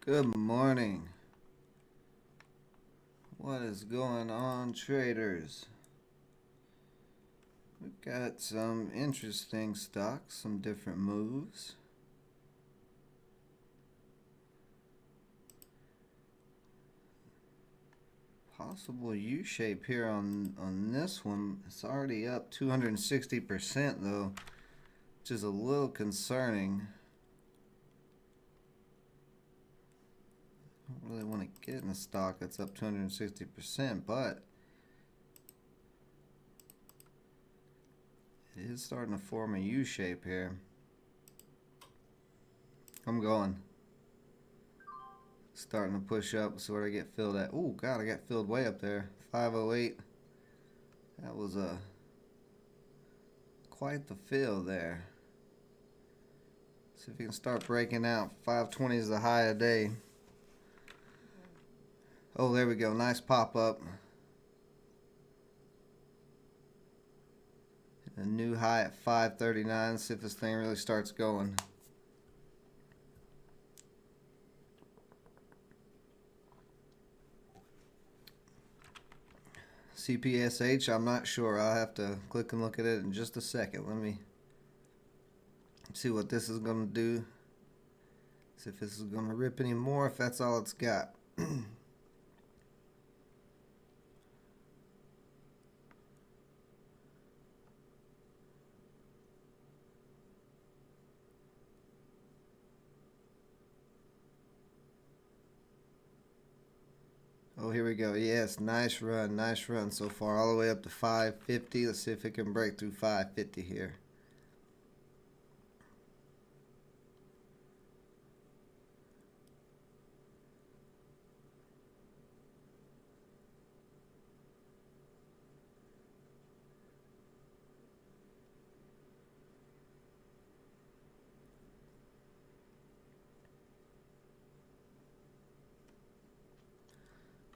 Good morning. What is going on, traders? We got some interesting stocks, some different moves. Possible U-shape here on this one. It's already up 260% though, which is a little concerning. I don't really want to get in a stock that's up 260%, but it is starting to form a U-shape here. I'm going. Starting to push up. So where I get filled at? Oh God, I got filled way up there. 508. That was quite the fill there. See if you can start breaking out. 520 is the high of day. Oh, there we go. Nice pop up. A new high at 539. See if this thing really starts going. CPSH, I'm not sure. I'll have to click and look at it in just a second. Let me see what this is going to do. See if this is going to rip any more, if that's all it's got. Oh, here we go. Yes, nice run so far, all the way up to 550. Let's see if it can break through 550 here.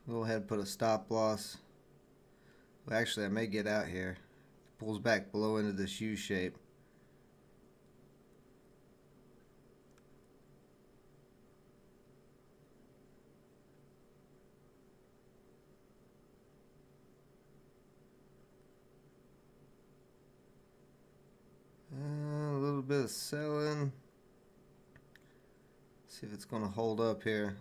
Go ahead and put a stop loss. Well, actually, I may get out here. Pulls back below into this U shape. A little bit of selling. See if it's going to hold up here.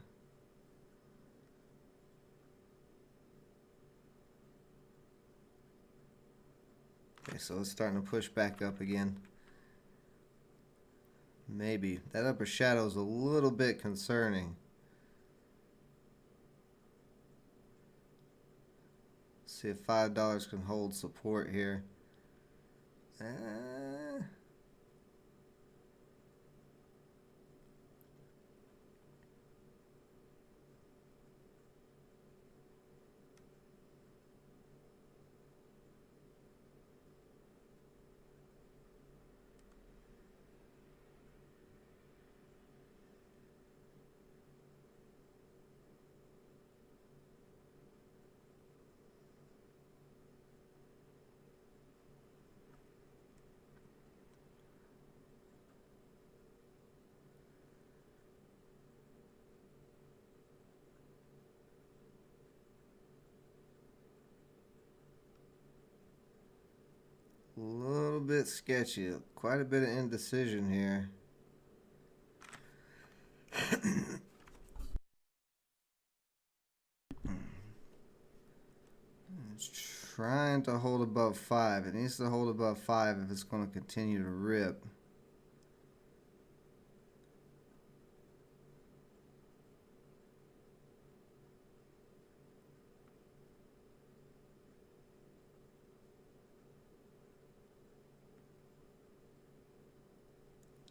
Okay, so it's starting to push back up again. Maybe. That upper shadow is a little bit concerning. See if $5 can hold support here. A little bit sketchy. Quite a bit of indecision here. It's trying to hold above 5. It needs to hold above 5 if it's going to continue to rip.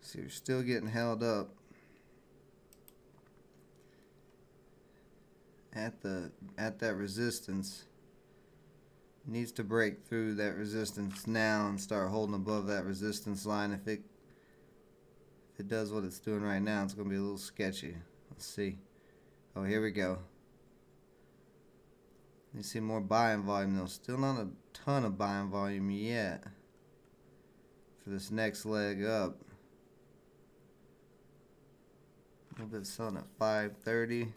See, we're still getting held up at that resistance. Needs to break through that resistance now and start holding above that resistance line. If it does what it's doing right now, it's going to be a little sketchy. Let's see. Oh, here we go. You see more buying volume though. Still not a ton of buying volume yet for this next leg up. little bit selling at 530.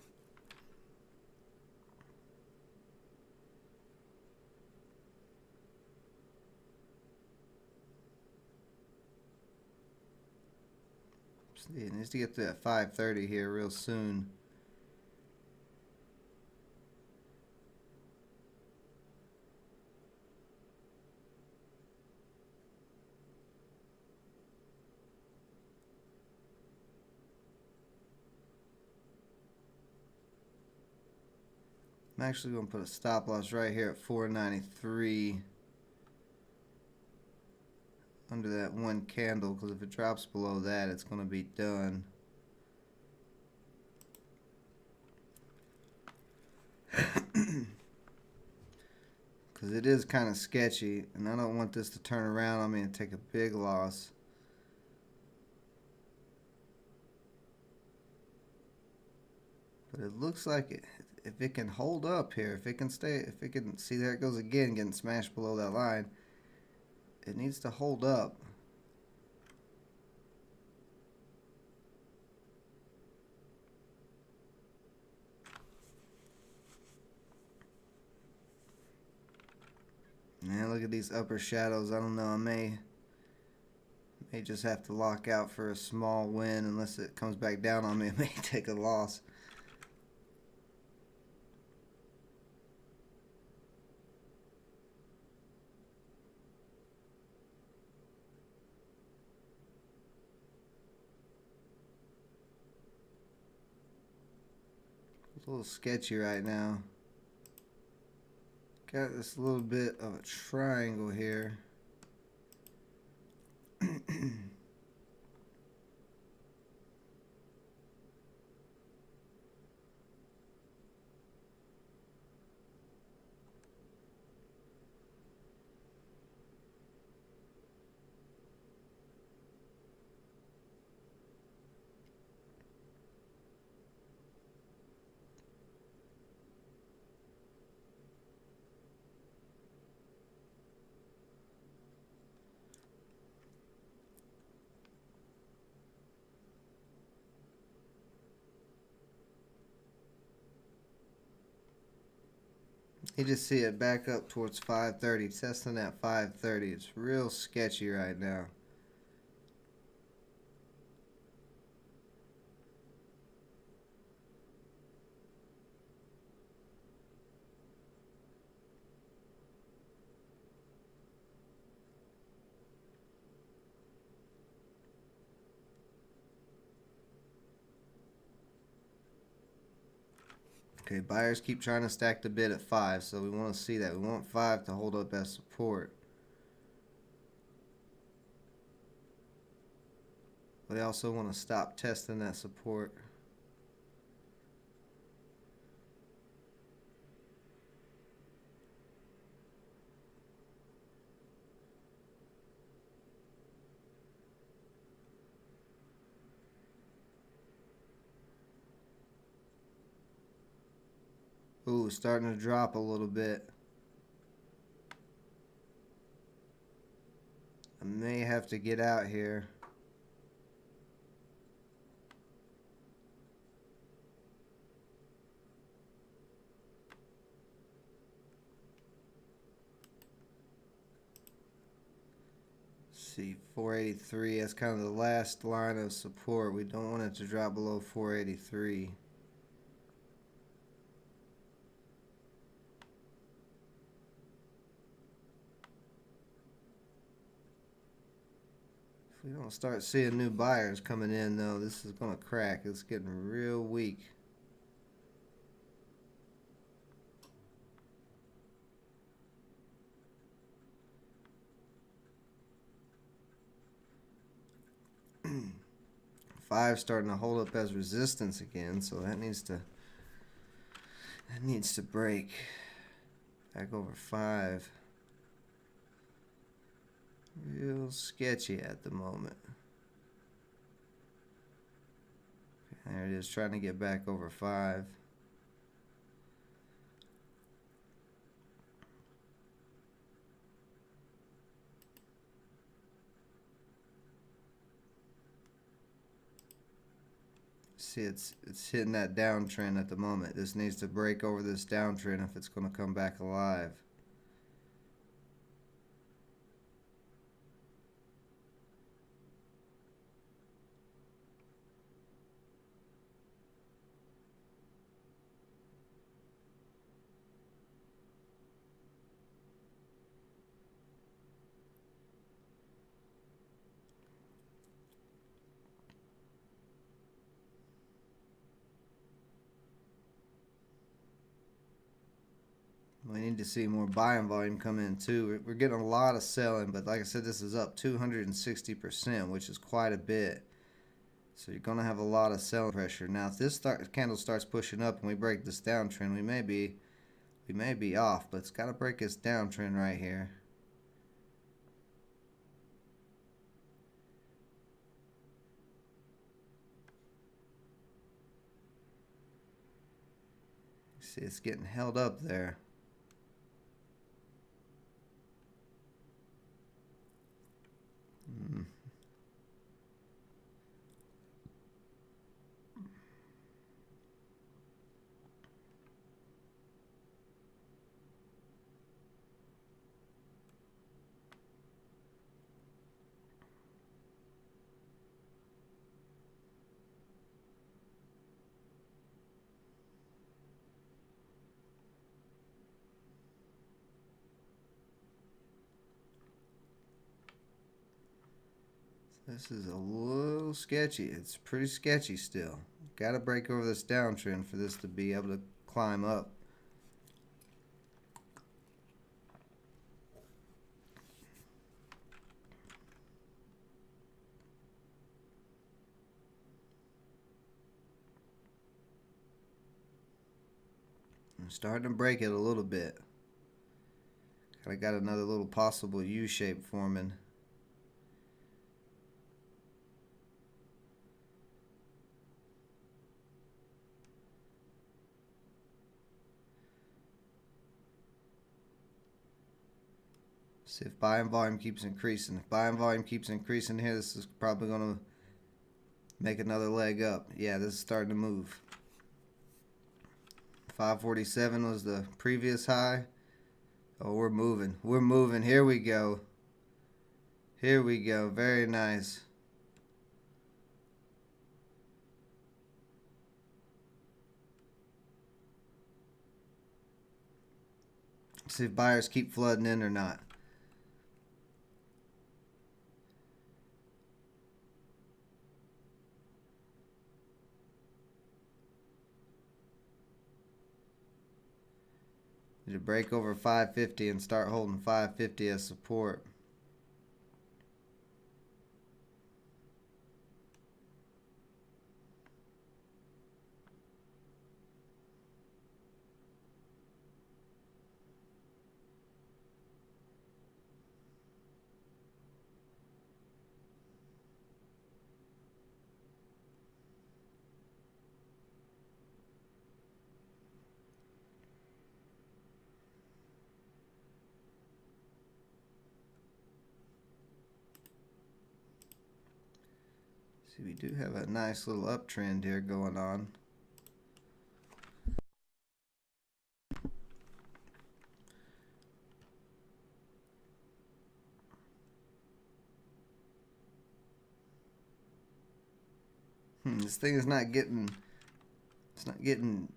See, it needs to get to that 530 here real soon. I'm actually going to put a stop loss right here at 493 under that one candle, because if it drops below that, it's going to be done. Because it is kind of sketchy, and I don't want this to turn around on me and take a big loss. But it looks like if it can hold up here, if it can see, there it goes again, getting smashed below that line. It needs to hold up. Man, look at these upper shadows. I don't know. I may just have to lock out for a small win unless it comes back down on me. It may take a loss. It's a little sketchy right now. Got this little bit of a triangle here. You just see it back up towards 530, testing at 530. It's real sketchy right now. Okay, buyers keep trying to stack the bid at 5, so we want to see that. We want 5 to hold up as support. We also want to stop testing that support. Ooh, starting to drop a little bit. I may have to get out here. See, 483, that's kind of the last line of support. We don't want it to drop below 483. If we don't start seeing new buyers coming in, though, this is going to crack. It's getting real weak. Five starting to hold up as resistance again, so that needs to break back over 5. Real sketchy at the moment. There it is, trying to get back over 5. See, it's hitting that downtrend at the moment. This needs to break over this downtrend if it's going to come back alive. We need to see more buying volume come in too. We're getting a lot of selling, but like I said, this is up 260%, which is quite a bit. So you're going to have a lot of selling pressure. Now, if this candle starts pushing up and we break this downtrend, we may be off, but it's got to break this downtrend right here. See, it's getting held up there. This is a little sketchy. It's pretty sketchy still. Got to break over this downtrend for this to be able to climb up. I'm starting to break it a little bit. I got another little possible U shape forming. See if buying volume keeps increasing. If buying volume keeps increasing here, this is probably going to make another leg up. Yeah, this is starting to move. 547 was the previous high. Oh, we're moving. We're moving. Here we go. Here we go. Very nice. See if buyers keep flooding in or not. Need to break over 550 and start holding 550 as support. See, we do have a nice little uptrend here going on. This thing is not getting, it's not getting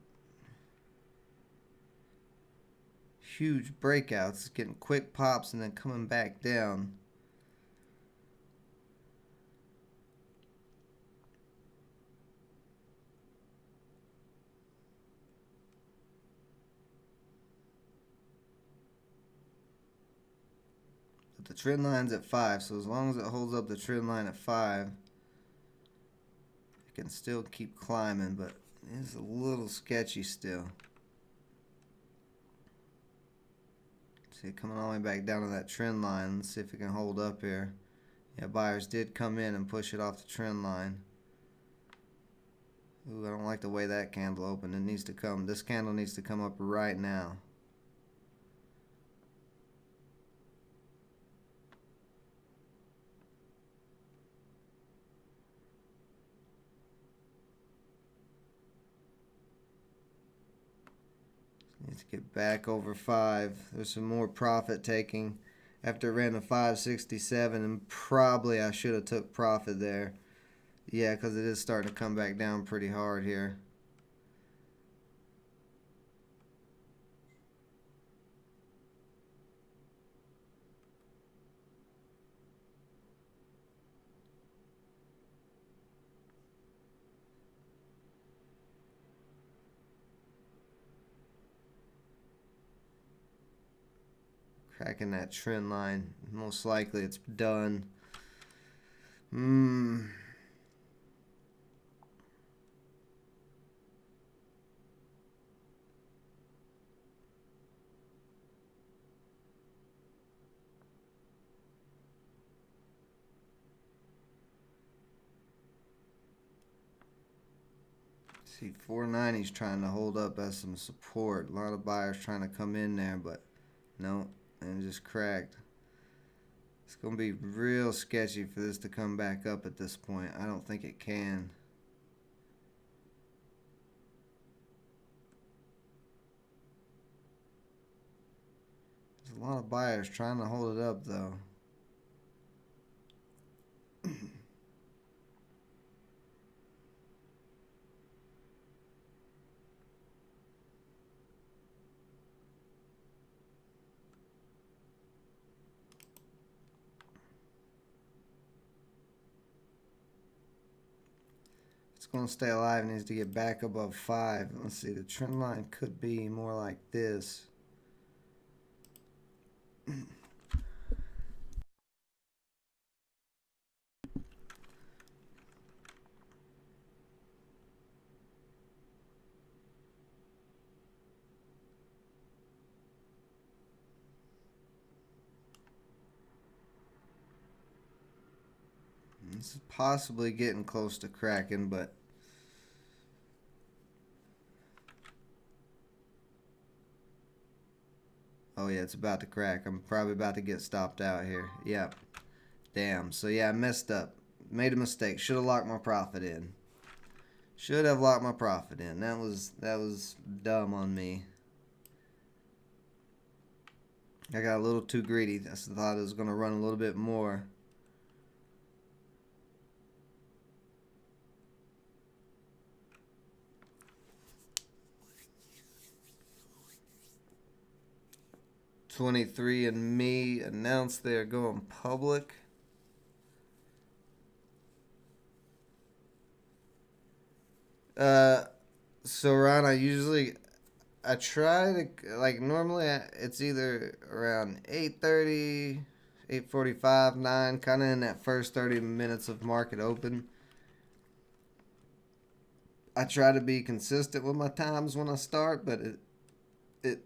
huge breakouts. It's getting quick pops and then coming back down. But the trend line's at 5, so as long as it holds up the trend line at 5, it can still keep climbing, but it's a little sketchy still. See it coming all the way back down to that trend line. Let's see if it can hold up here. Yeah, buyers did come in and push it off the trend line. Ooh, I don't like the way that candle opened. It needs to come. This candle needs to come up right now. Needs to get back over 5. There's some more profit taking after it ran a 567, and probably I should have took profit there. Yeah, because it is starting to come back down pretty hard here. Cracking that trend line. Most likely it's done. See, 490's trying to hold up as some support. A lot of buyers trying to come in there, but no, and just cracked. It's going to be real sketchy for this to come back up at this point. I don't think it can. There's a lot of buyers trying to hold it up, though. It's going to stay alive. It needs to get back above 5. Let's see. The trend line could be more like this. This is possibly getting close to cracking, but oh yeah, it's about to crack. I'm probably about to get stopped out here. Yep. Damn. So yeah, I messed up. Made a mistake. Should have locked my profit in. Should have locked my profit in. That was dumb on me. I got a little too greedy. I thought it was going to run a little bit more. "23andMe announced they are going public." So Ron, I try to, like, normally it's either around 8:30, 8:45, 9, kind of in that first 30 minutes of market open. I try to be consistent with my times when I start, but it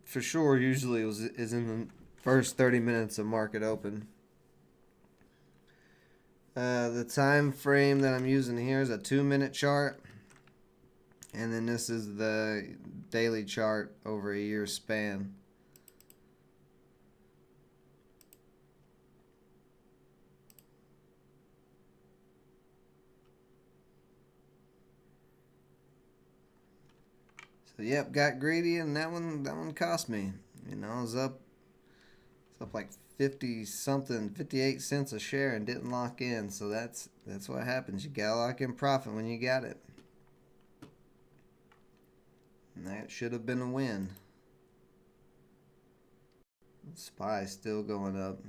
for sure usually is in the first 30 minutes of market open. The time frame that I'm using here is a 2-minute chart, and then this is the daily chart over a year span. So yep, got greedy, and that one cost me. You know, it's up like 50 something, 58 cents a share, and didn't lock in. So that's what happens. You gotta lock in profit when you got it. And that should have been a win. SPY still going up.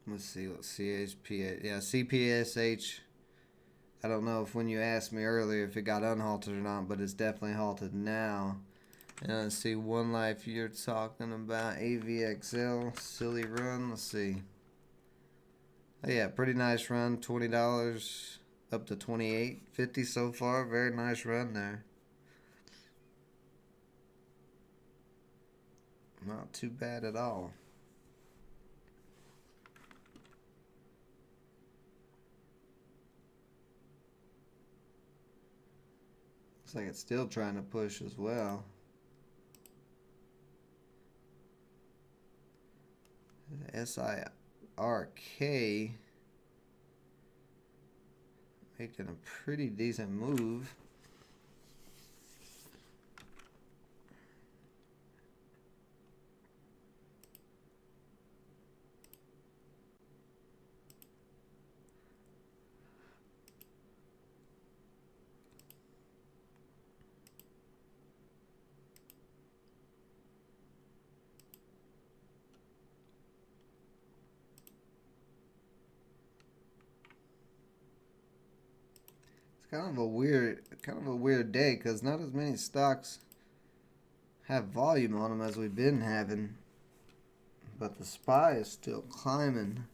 Let's see what CHP. Yeah, CPSH. I don't know if when you asked me earlier if it got unhalted or not, but it's definitely halted now. And let's see, One Life you're talking about. AVXL, silly run. Let's see. Oh yeah, pretty nice run. $20 up to $28.50 so far. Very nice run there. Not too bad at all. Looks like it's still trying to push as well. SIRK. making a pretty decent move. Kind of a weird day because not as many stocks have volume on them as we've been having, but the SPY is still climbing.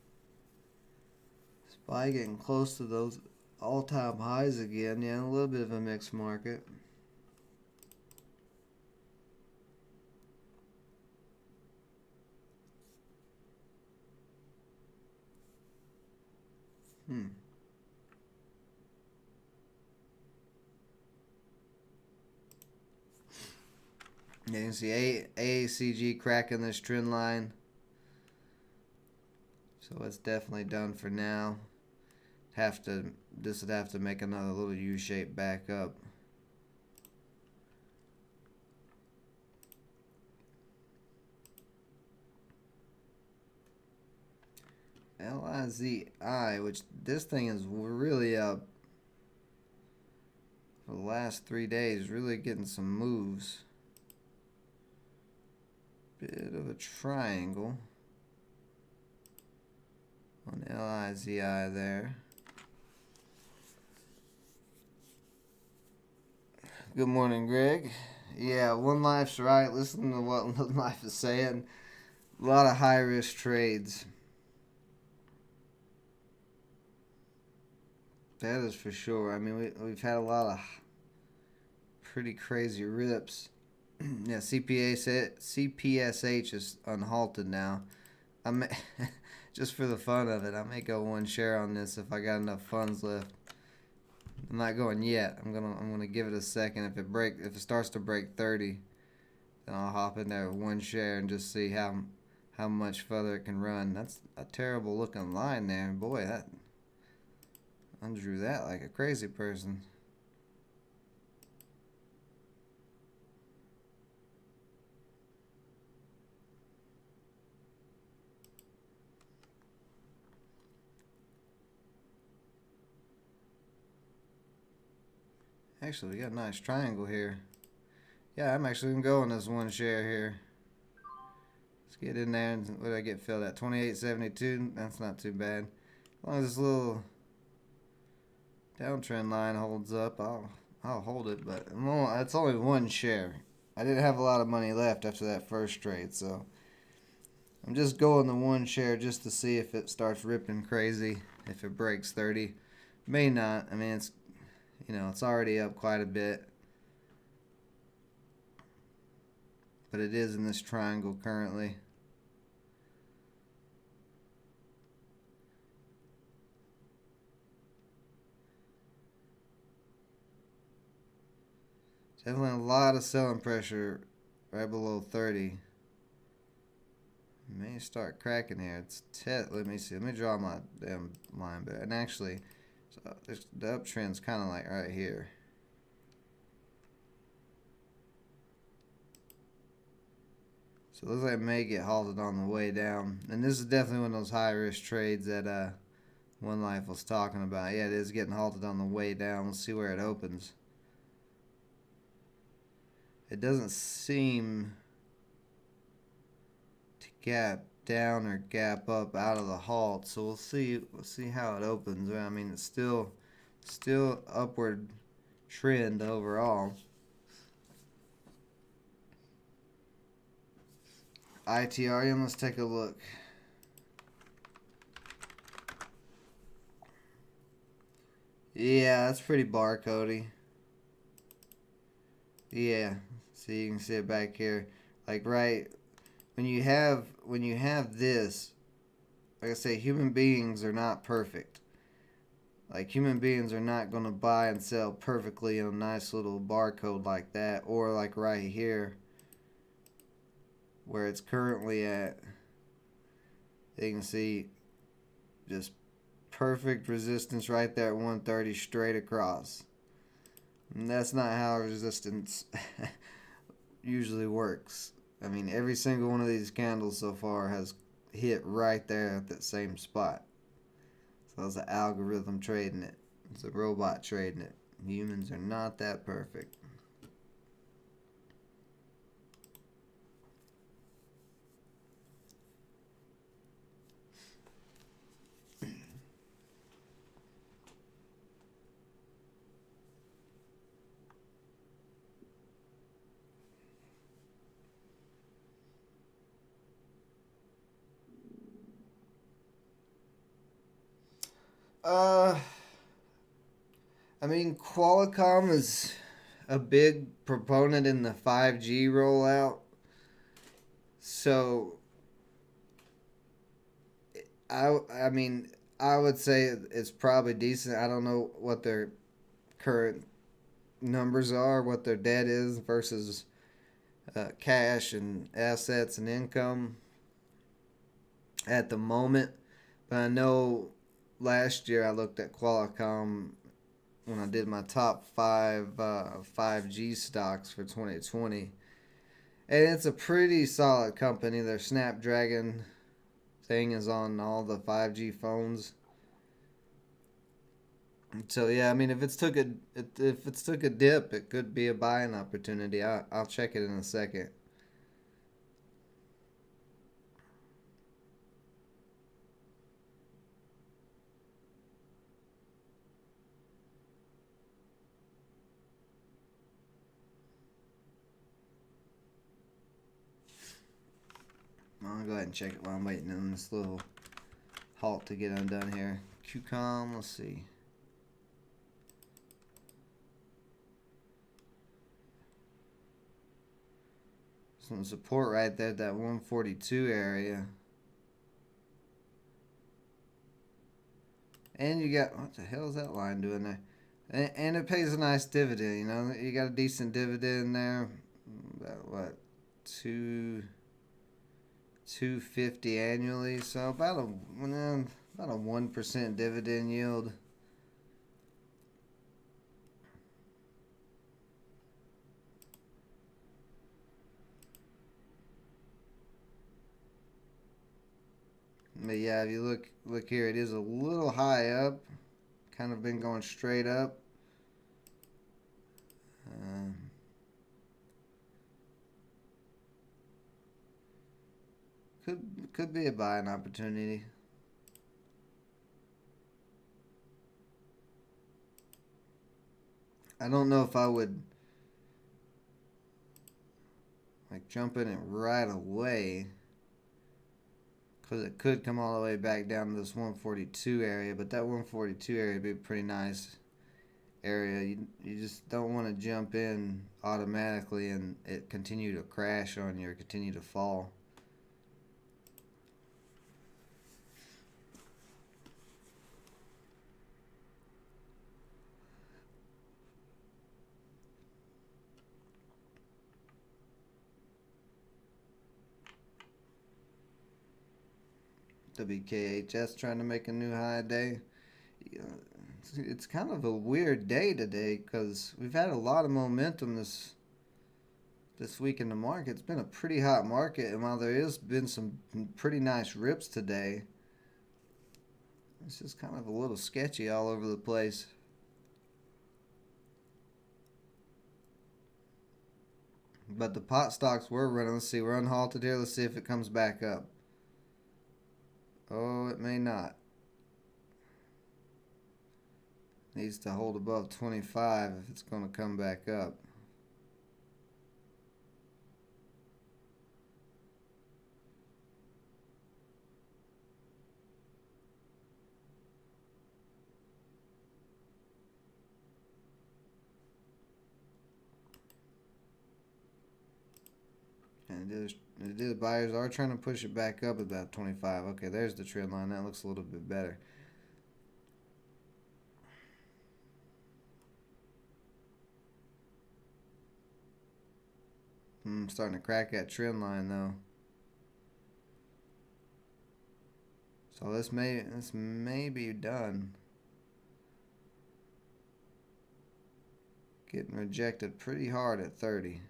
SPY getting close to those all-time highs again. Yeah, a little bit of a mixed market. Yeah, you can see AACG cracking this trend line. So it's definitely done for now. This would have to make another little U shape back up. LIZI, which this thing is really up for the last 3 days, really getting some moves. Bit of a triangle on LIZI there. Good morning, Greg. Yeah, One Life's right. Listen to what One Life is saying. A lot of high risk trades. That is for sure. I mean, we've had a lot of pretty crazy rips. Yeah, CPSH is unhalted now. Just for the fun of it, I may go one share on this if I got enough funds left. I'm not going yet. I'm gonna give it a second. If it starts to break 30, then I'll hop in there with one share and just see how much further it can run. That's a terrible looking line there, boy. That undrew that like a crazy person. Actually, we got a nice triangle here. Yeah, I'm actually going to go on this one share here. Let's get in there. And what did I get filled at? 28.72. That's not too bad. As long as this little downtrend line holds up, I'll hold it. But it's only one share. I didn't have a lot of money left after that first trade, so I'm just going the one share just to see if it starts ripping crazy. If it breaks 30, may not. I mean, it's already up quite a bit. But it is in this triangle currently. Definitely a lot of selling pressure right below 30. May start cracking here. Let me see. Let me draw my damn line back. And actually, so the uptrend's kind of like right here. So it looks like it may get halted on the way down. And this is definitely one of those high risk trades that One Life was talking about. Yeah, it is getting halted on the way down. Let's see where it opens. It doesn't seem to gap down or gap up out of the halt, so we'll see how it opens. I mean, it's still upward trend overall. ITRM, let's take a look. Yeah, that's pretty barcodey. Yeah, so you can see it back here, like right when you have this. Like I say, human beings are not perfect. Like, human beings are not going to buy and sell perfectly in a nice little barcode like that, or like right here where it's currently at. You can see just perfect resistance right there at 130 straight across. And that's not how resistance usually works. I mean, every single one of these candles so far has hit right there at that same spot. So it's an algorithm trading it. It's a robot trading it. Humans are not that perfect. Uh, I mean, Qualcomm is a big proponent in the 5G rollout. So, I mean, I would say it's probably decent. I don't know what their current numbers are, what their debt is versus cash and assets and income at the moment. But I know last year I looked at Qualcomm when I did my top 5G stocks for 2020. And it's a pretty solid company. Their Snapdragon thing is on all the 5G phones. So yeah, I mean, if it's took a dip, it could be a buying opportunity. I'll check it in a second. I'll go ahead and check it while I'm waiting on this little halt to get undone here. QCOM, let's see. Some support right there at that 142 area. And you got, what the hell is that line doing there? And it pays a nice dividend, you know. You got a decent dividend there. About what, 250 annually, so about a 1% dividend yield. But yeah, if you look here, it is a little high up. Kind of been going straight up. Um, could be a buying opportunity. I don't know if I would like jump in it right away because it could come all the way back down to this 142 area, but that 142 area would be a pretty nice area. You just don't want to jump in automatically and it continue to crash on you or continue to fall. WKHS trying to make a new high day. It's kind of a weird day today because we've had a lot of momentum this week in the market. It's been a pretty hot market, and while there has been some pretty nice rips today, it's just kind of a little sketchy all over the place. But the pot stocks were running. Let's see, we're unhalted here. Let's see if it comes back up. Oh, it may not. Needs to hold above 25 if it's going to come back up. And the buyers are trying to push it back up about 25. Okay, there's the trend line. That looks a little bit better. Starting to crack that trend line though. So this may be done. Getting rejected pretty hard at 30.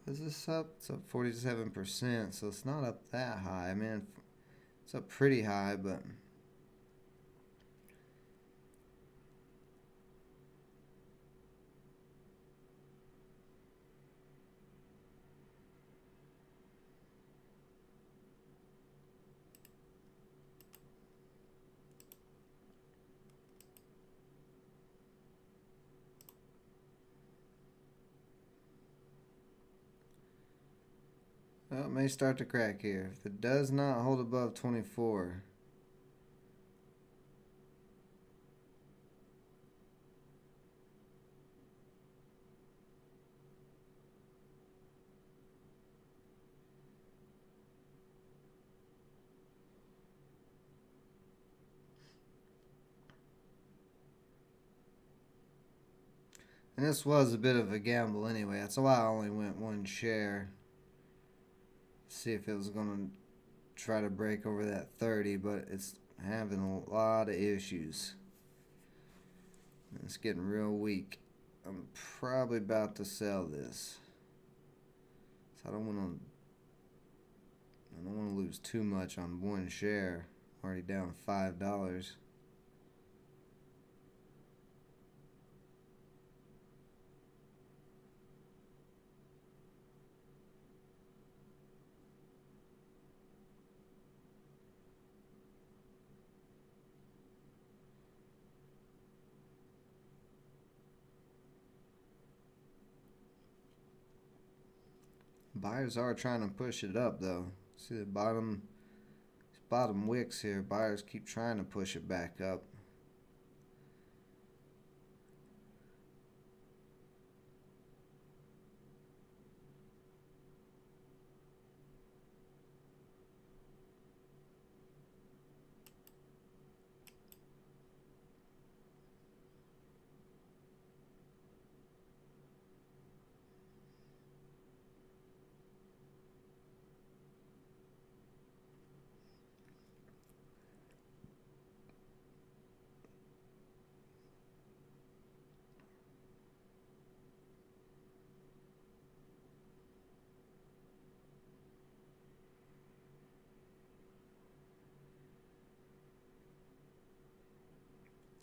Is this up? It's up 47%, so it's not up that high. I mean, it's up pretty high, but well, it may start to crack here. If it does not hold above 24, and this was a bit of a gamble anyway. That's why I only went one share. See if it was going to try to break over that 30, but it's having a lot of issues. It's getting real weak. I'm probably about to sell this. So I don't want to lose too much on one share. I'm already down $5. Buyers are trying to push it up though. See the bottom wicks here. Buyers keep trying to push it back up.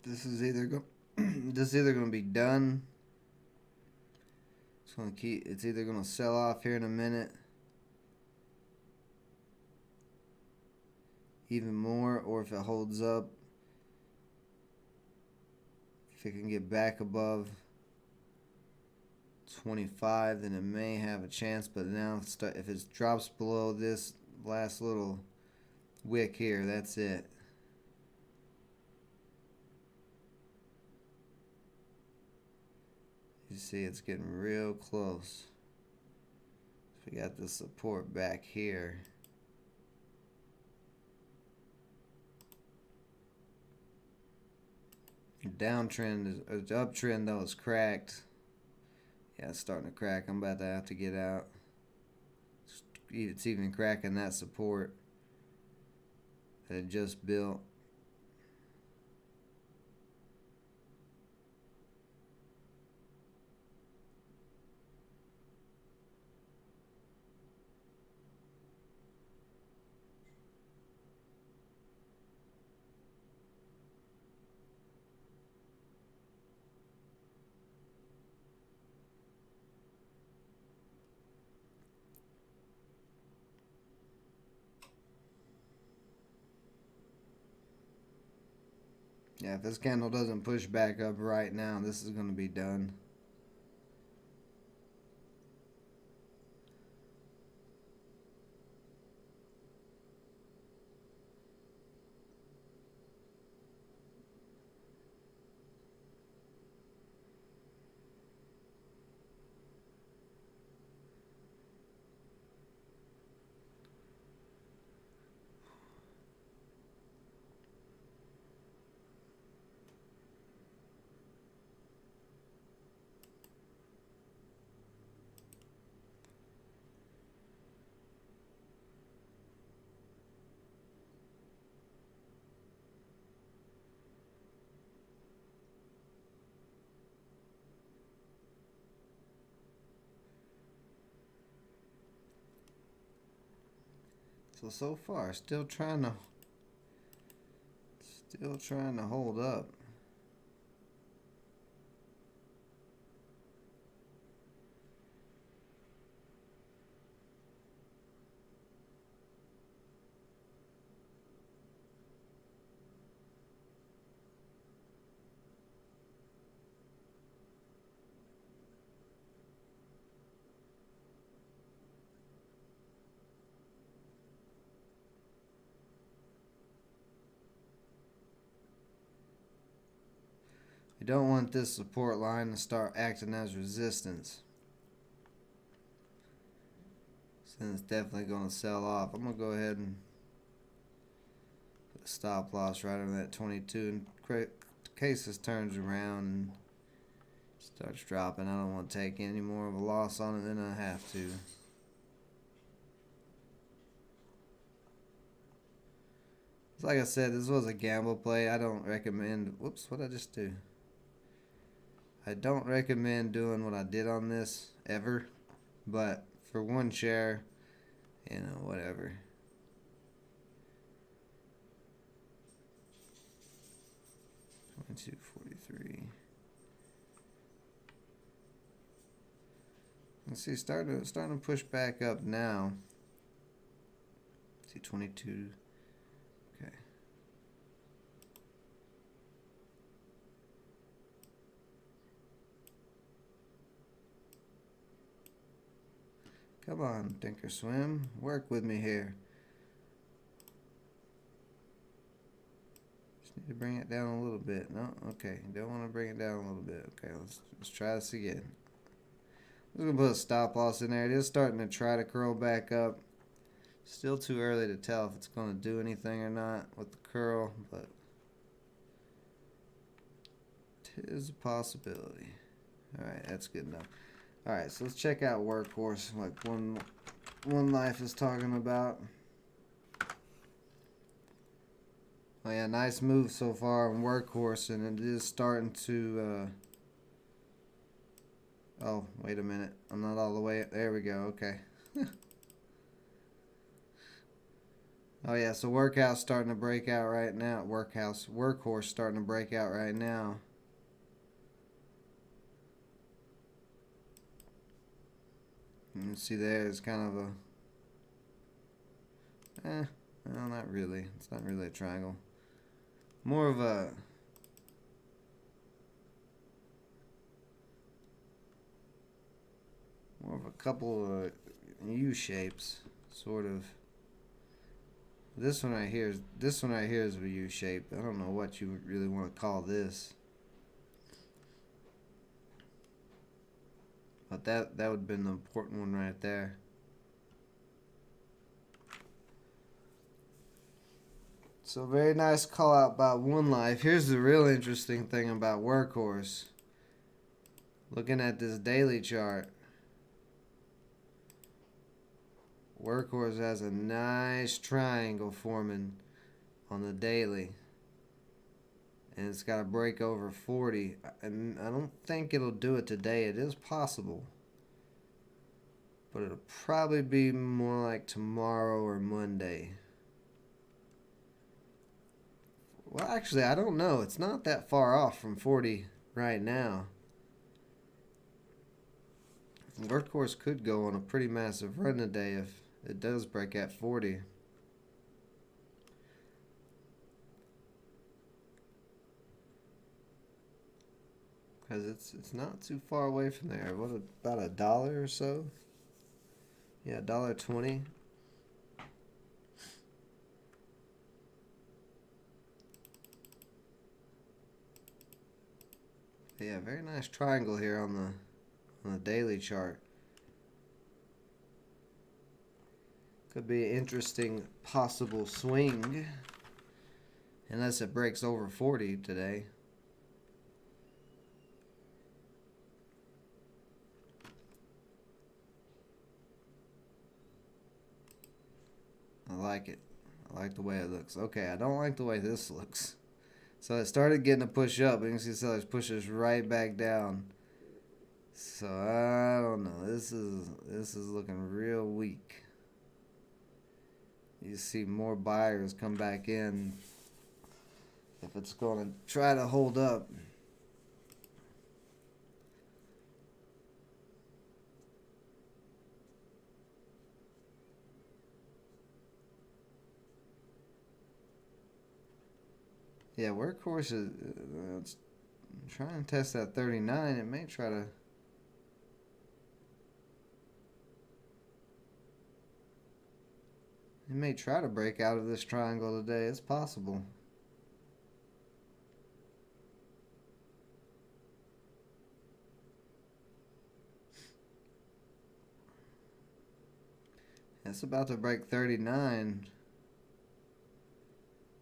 This is either going to be done. It's either going to sell off here in a minute even more, or if it holds up, if it can get back above 25, then it may have a chance. But now if it drops below this last little wick here, that's it. You see it's getting real close. So we got the support back here. Downtrend, uptrend though is cracked. Yeah, it's starting to crack. I'm about to have to get out. It's even cracking that support that it just built. Yeah, if this candle doesn't push back up right now, this is going to be done. So far, still trying to hold up. You don't want this support line to start acting as resistance. Then it's definitely going to sell off. I'm going to go ahead and put a stop loss right on that 22 in case this turns around and starts dropping. I don't want to take any more of a loss on it than I have to. Like I said, this was a gamble play. I don't recommend... Whoops, what did I just do? I don't recommend doing what I did on this ever. But for one share, you know, whatever. $22.43. Let's see, starting to push back up now. Let's see, 22. Okay. Come on, Thinkorswim, work with me here. Just need to bring it down a little bit. No, okay, don't want to bring it down a little bit. Okay, let's try this again. I'm just gonna put a stop loss in there. It is starting to try to curl back up. Still too early to tell if it's gonna do anything or not with the curl, but it is a possibility. All right, that's good enough. All right, so let's check out Workhorse, like One Life is talking about. Oh yeah, nice move so far on Workhorse, and it is starting to. Oh, wait a minute, I'm not all the way. There we go. Okay. Oh yeah, so Workhorse starting to break out right now. Workhorse starting to break out right now. You can see there is kind of a, no, not really. It's not really a triangle. More of a couple of U shapes, sort of. This one right here is a U shape. I don't know what you would really want to call this. But that would have been the important one right there. So very nice call out about One Life. Here's the real interesting thing about Workhorse. Looking at this daily chart. Workhorse has a nice triangle forming on the daily. And it's got to break over 40. And I don't think it'll do it today. It is possible. But it'll probably be more like tomorrow or Monday. Well, actually, I don't know. It's not that far off from 40 right now. Workhorse could go on a pretty massive run today if it does break at 40. Because it's not too far away from there. What, about $1 or so? Yeah, $1.20. Yeah, very nice triangle here on the daily chart. Could be an interesting possible swing, unless it breaks over 40 today. I like it. I like the way it looks. Okay, I don't like the way this looks. So it started getting a push up, but you can see sellers pushes right back down. So I don't know. This is looking real weak. you see more buyers come back in if it's going to try to hold up. Yeah, Workhorse is it's trying to test that 39. It may try to. It may try to break out of this triangle today. It's possible. It's about to break 39.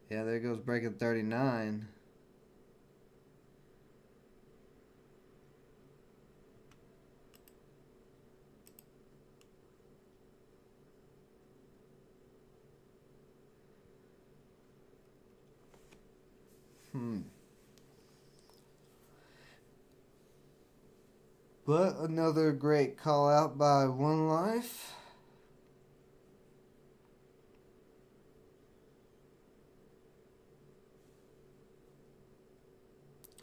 Yeah, there goes breaking 39. But another great call out by One Life.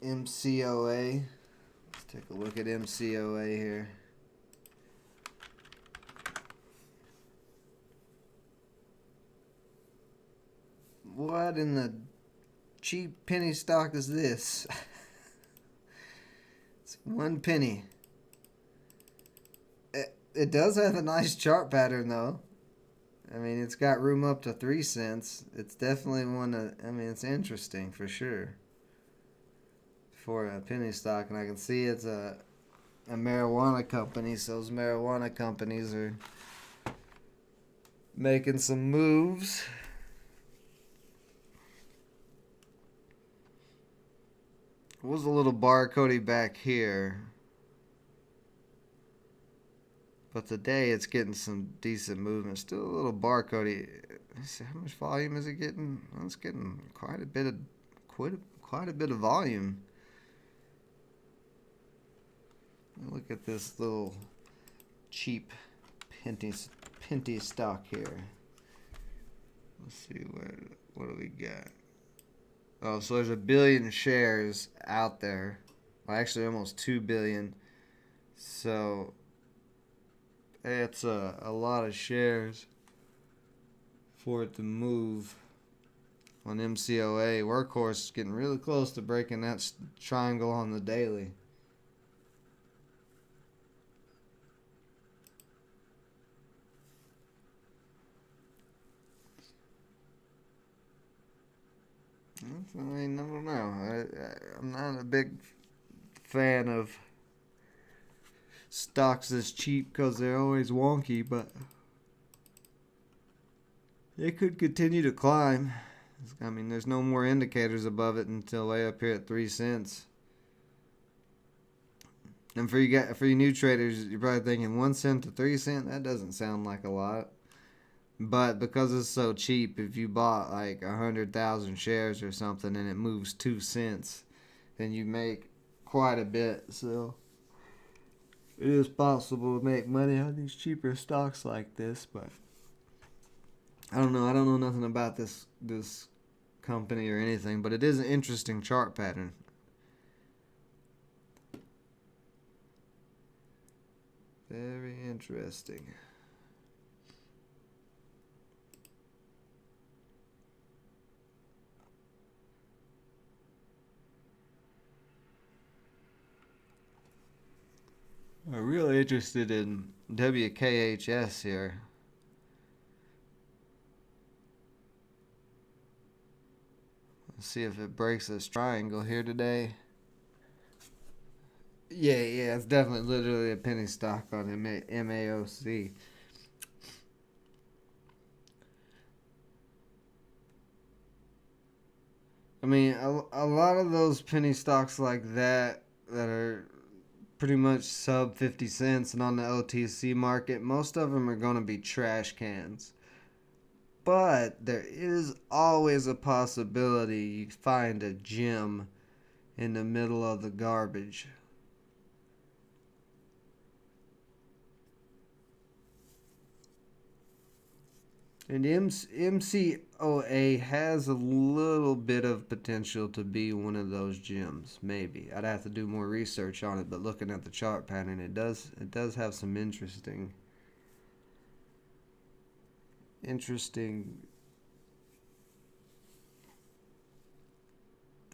MCOA. Let's take a look at MCOA here. What in the cheap penny stock is this? It's 1 penny. It does have a nice chart pattern though. I mean, it's got room up to 3 cents. It's definitely one of, I mean, it's interesting for sure for a penny stock. And I can see it's a marijuana company. So those marijuana companies are making some moves. It was a little barcodey back here. But today it's getting some decent movement. Still a little barcodey. How much volume is it getting? Well, it's getting quite a bit of volume. Look at this little cheap penty stock here. Let's see what do we got? Oh, so there's 1 billion shares out there. Well, actually almost 2 billion. So it's a lot of shares for it to move on MCOA. Workhorse is getting really close to breaking that triangle on the daily. I mean, I don't know. I'm not a big fan of stocks that's cheap because they're always wonky, but they could continue to climb. I mean, there's no more indicators above it until way up here at 3 cents. And for you new traders, you're probably thinking 1 cent to 3 cent. That doesn't sound like a lot. But because it's so cheap, if you bought like 100,000 shares or something and it moves 2 cents, then you make quite a bit. So it is possible to make money on these cheaper stocks like this, but I don't know. I don't know nothing about this company or anything, but it is an interesting chart pattern. Very interesting. I'm really interested in WKHS here. Let's see if it breaks this triangle here today. Yeah, it's definitely literally a penny stock on MAOC. I mean, a lot of those penny stocks like that are pretty much sub 50 cents and on the OTC market, most of them are going to be trash cans. But there is always a possibility you find a gem in the middle of the garbage. And MCOA has a little bit of potential to be one of those gems, maybe. I'd have to do more research on it, but looking at the chart pattern, it does have some interesting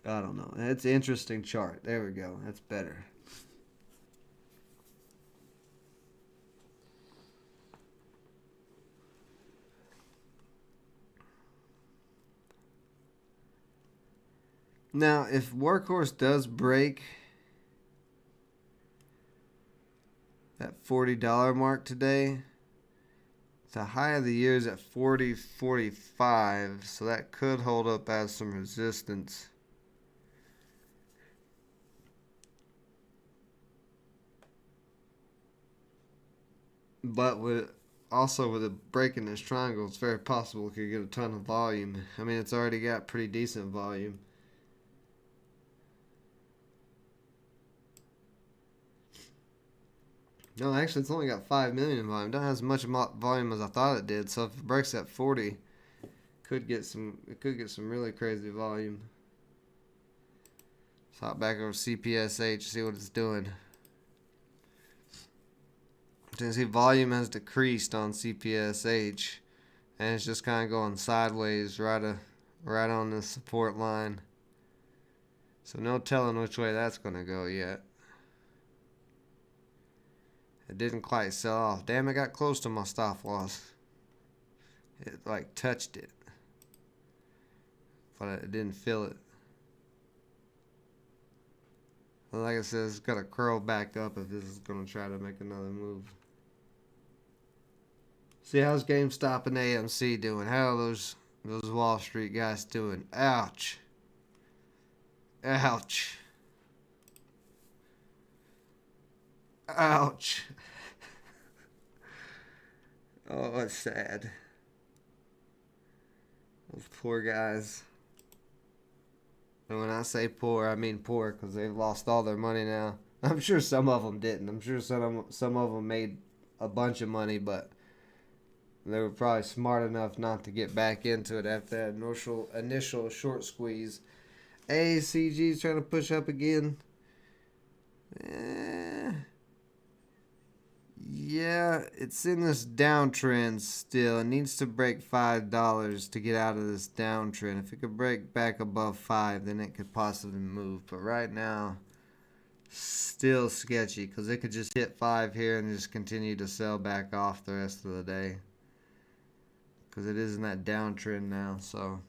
I don't know. It's an interesting chart. There we go. That's better. Now, if Workhorse does break that $40 mark today, the high of the year is at 40.45, so that could hold up as some resistance. But with it breaking this triangle, it's very possible it could get a ton of volume. I mean, it's already got pretty decent volume. No, actually, it's only got 5 million in volume. It doesn't have as much volume as I thought it did. So if it breaks at 40, it could get some really crazy volume. Let's hop back over CPSH, see what it's doing. You can see volume has decreased on CPSH, and it's just kind of going sideways right on the support line. So no telling which way that's going to go yet. It didn't quite sell off. Damn, it got close to my stop loss. It like touched it, but it didn't feel it. Like I said, it's got to curl back up if this is going to try to make another move. See, how's GameStop and AMC doing? How are those Wall Street guys doing? Ouch. Ouch. Ouch. Oh, it's sad. Those poor guys. And when I say poor, I mean poor because they've lost all their money now. I'm sure some of them didn't. I'm sure some of them made a bunch of money, but they were probably smart enough not to get back into it after that initial short squeeze. ACG's trying to push up again. Yeah, it's in this downtrend still. It needs to break $5 to get out of this downtrend. If it could break back above 5, then it could possibly move. But right now, still sketchy because it could just hit 5 here and just continue to sell back off the rest of the day. Because it is in that downtrend now, so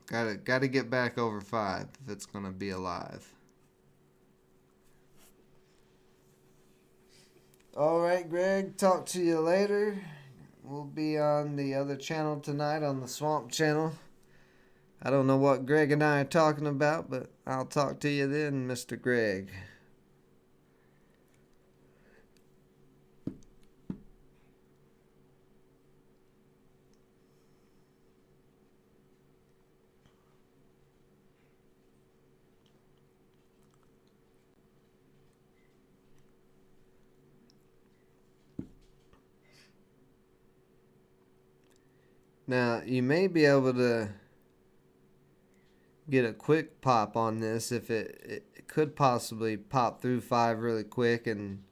gotta get back over 5 if it's gonna be alive. Alright, Greg, talk to you later. We'll be on the other channel tonight, on the Swamp Channel. I don't know what Greg and I are talking about, but I'll talk to you then, Mr. Greg. Now, you may be able to get a quick pop on this if it could possibly pop through 5 really quick and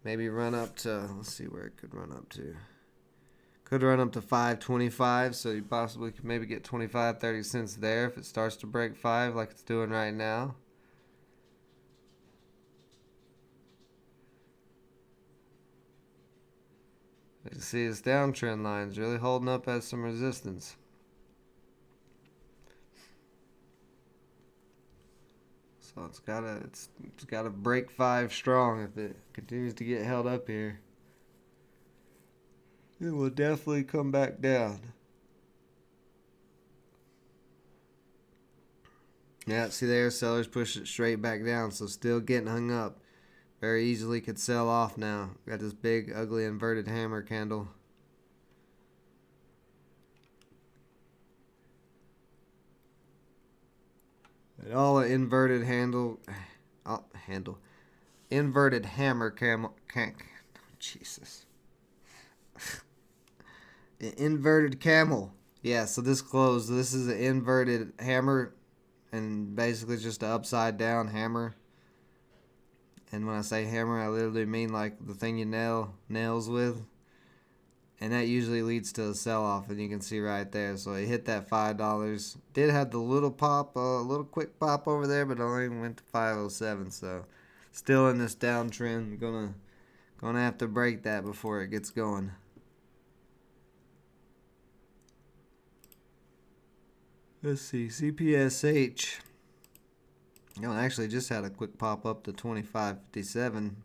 maybe run up to, let's see where it could run up to. Could run up to 5.25, so you possibly could maybe get 25-30 cents there if it starts to break 5 like it's doing right now. You see this downtrend line is really holding up as some resistance. So it's gotta break 5 strong if it continues to get held up here. It will definitely come back down. Yeah, see there, sellers push it straight back down, so still getting hung up. Very easily could sell off now. Got this big, ugly inverted hammer candle. And all an inverted inverted hammer Jesus. An inverted camel. Yeah, so this closed. This is an inverted hammer, and basically just an upside down hammer. And when I say hammer, I literally mean like the thing you nail nails with. And that usually leads to a sell-off, and you can see right there. So it hit that $5. Did have the little pop, little quick pop over there, but only went to 507. So still in this downtrend. Gonna have to break that before it gets going. Let's see, CPSH. Actually just had a quick pop up to 25.57.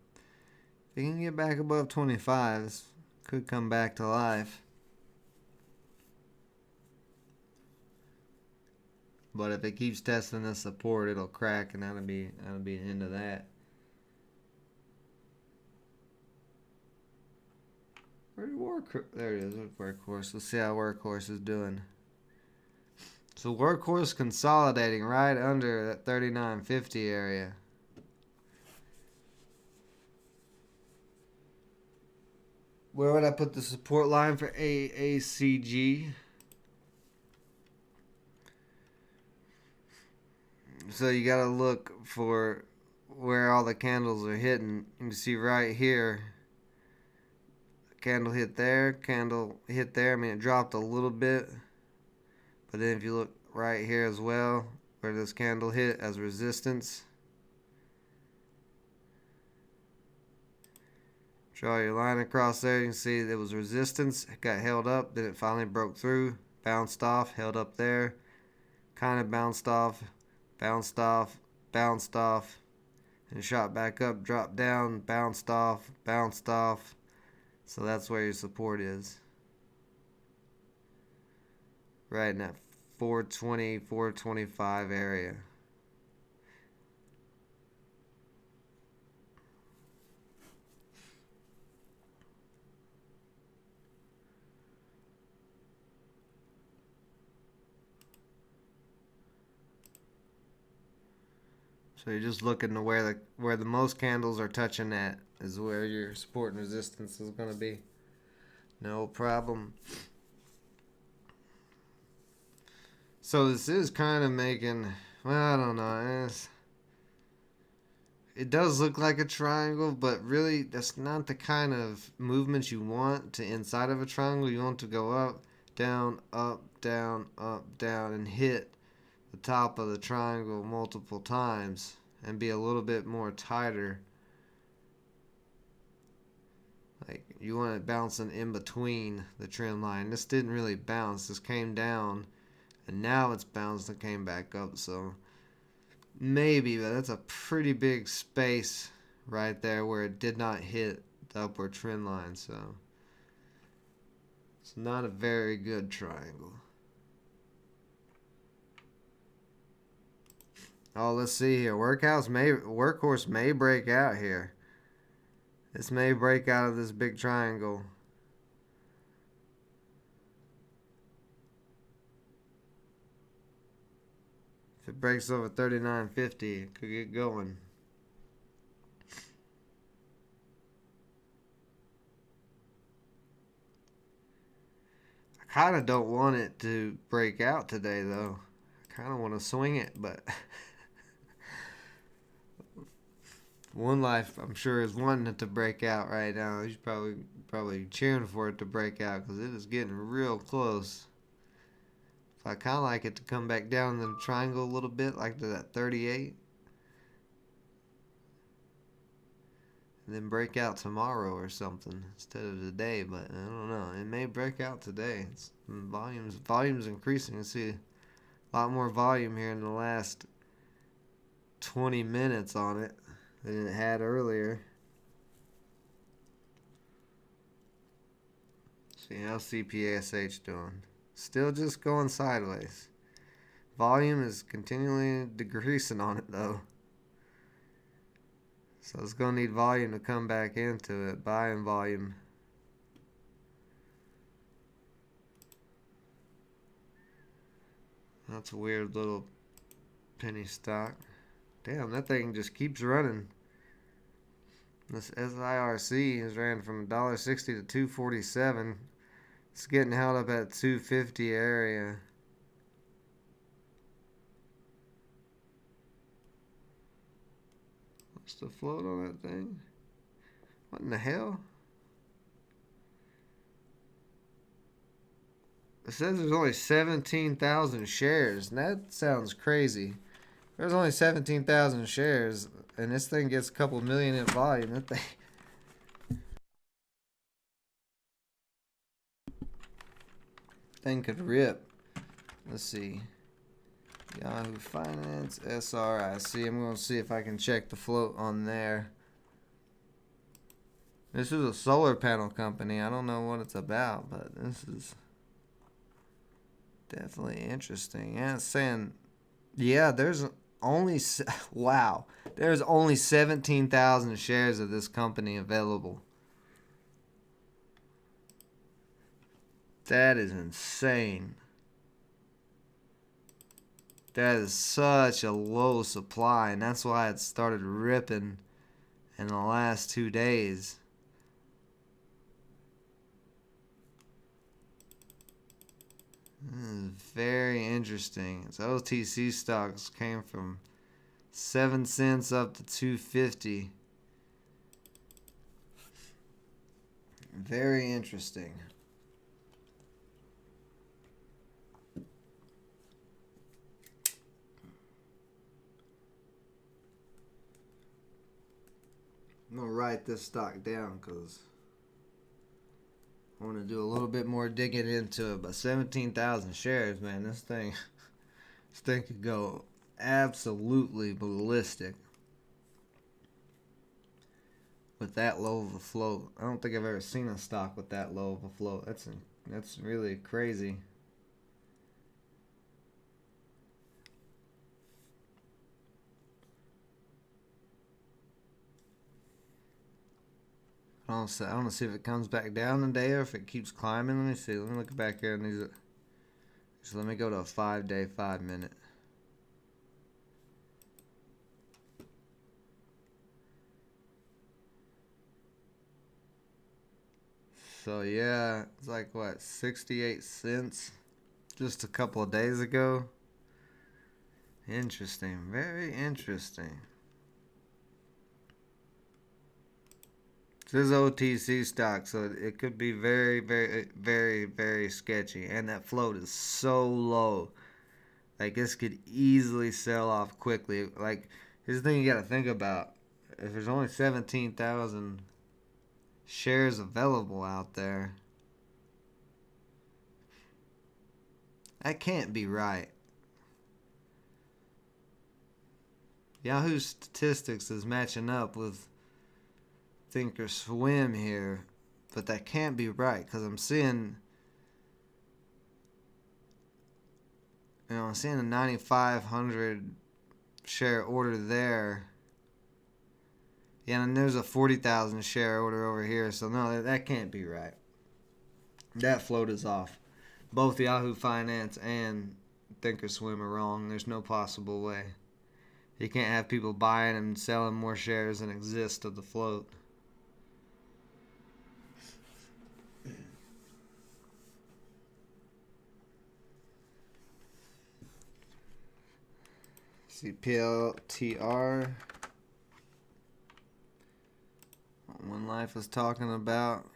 If it can get back above 25, this could come back to life. But if it keeps testing the support, it'll crack, and that'll be the end of that. Where's Workhorse? There it is. Workhorse. Let's see how Workhorse is doing. So Workhorse consolidating right under that 39.50 area. Where would I put the support line for AACG? So you gotta look for where all the candles are hitting. You can see right here. Candle hit there, candle hit there. I mean, it dropped a little bit. But then if you look right here as well, where this candle hit as resistance. Draw your line across there. You can see there was resistance. It got held up. Then it finally broke through. Bounced off. Held up there. Kind of bounced off. Bounced off. Bounced off. And shot back up. Dropped down. Bounced off. Bounced off. So that's where your support is. Right in that 420, 425 area. So you're just looking to where the most candles are touching at is where your support and resistance is going to be. No problem. So this is kind of making, well, I don't know. It does look like a triangle, but really that's not the kind of movement you want to inside of a triangle. You want to go up, down, and hit the top of the triangle multiple times and be a little bit more tighter. Like you want it bouncing in between the trend line. This didn't really bounce. This came down and now it's bounced and came back up. So maybe, but that's a pretty big space right there where it did not hit the upward trend line. So it's not a very good triangle. Oh, let's see here. Workhorse may break out here. This may break out of this big triangle. If it breaks over 39.50, it could get going. I kind of don't want it to break out today, though. I kind of want to swing it, but One Life, I'm sure, is wanting it to break out right now. He's probably cheering for it to break out because it is getting real close. I kind of like it to come back down in the triangle a little bit, like to that 38. And then break out tomorrow or something instead of today, but I don't know. It may break out today. Volume's increasing. You see a lot more volume here in the last 20 minutes on it than it had earlier. See how CPSH doing. Still just going sideways. Volume is continually decreasing on it though. So it's going to need volume to come back into it. Buying volume. That's a weird little penny stock. Damn, that thing just keeps running. This SIRC has ran from $1.60 to $2.47. It's getting held up at 250 area. What's the float on that thing? What in the hell? It says there's only 17,000 shares, and that sounds crazy. There's only 17,000 shares, and this thing gets a couple million in volume. That thing could rip. Let's see. Yahoo Finance, SRIC. I'm going to see if I can check the float on there. This is a solar panel company. I don't know what it's about, but this is definitely interesting. Yeah, it's saying, yeah, there's only, wow, there's only 17,000 shares of this company available. That is insane. That is such a low supply, and that's why it started ripping in the last 2 days. This is very interesting. Its OTC stocks came from 7 cents up to 250. Very interesting. I'm going to write this stock down because I want to do a little bit more digging into it. But 17,000 shares, man, this thing could go absolutely ballistic with that low of a float. I don't think I've ever seen a stock with that low of a float. That's really crazy. I don't see if it comes back down today or if it keeps climbing. Let me see. Let me look back here and these. So let me go to a 5-day, 5-minute. So yeah, it's like what, 68 cents just a couple of days ago. Interesting, very interesting. This is OTC stock, so it could be very, very, very, very sketchy. And that float is so low. Like, this could easily sell off quickly. Like, here's the thing you got to think about. If there's only 17,000 shares available out there, that can't be right. Yahoo Statistics is matching up with Thinkorswim here, but that can't be right because I'm seeing, I'm seeing a 9,500 share order there. Yeah, and there's a 40,000 share order over here, so no, that can't be right. That float is off. Both Yahoo Finance and Thinkorswim are wrong. There's no possible way. You can't have people buying and selling more shares than exist of the float. See PLTR. One Life was talking about.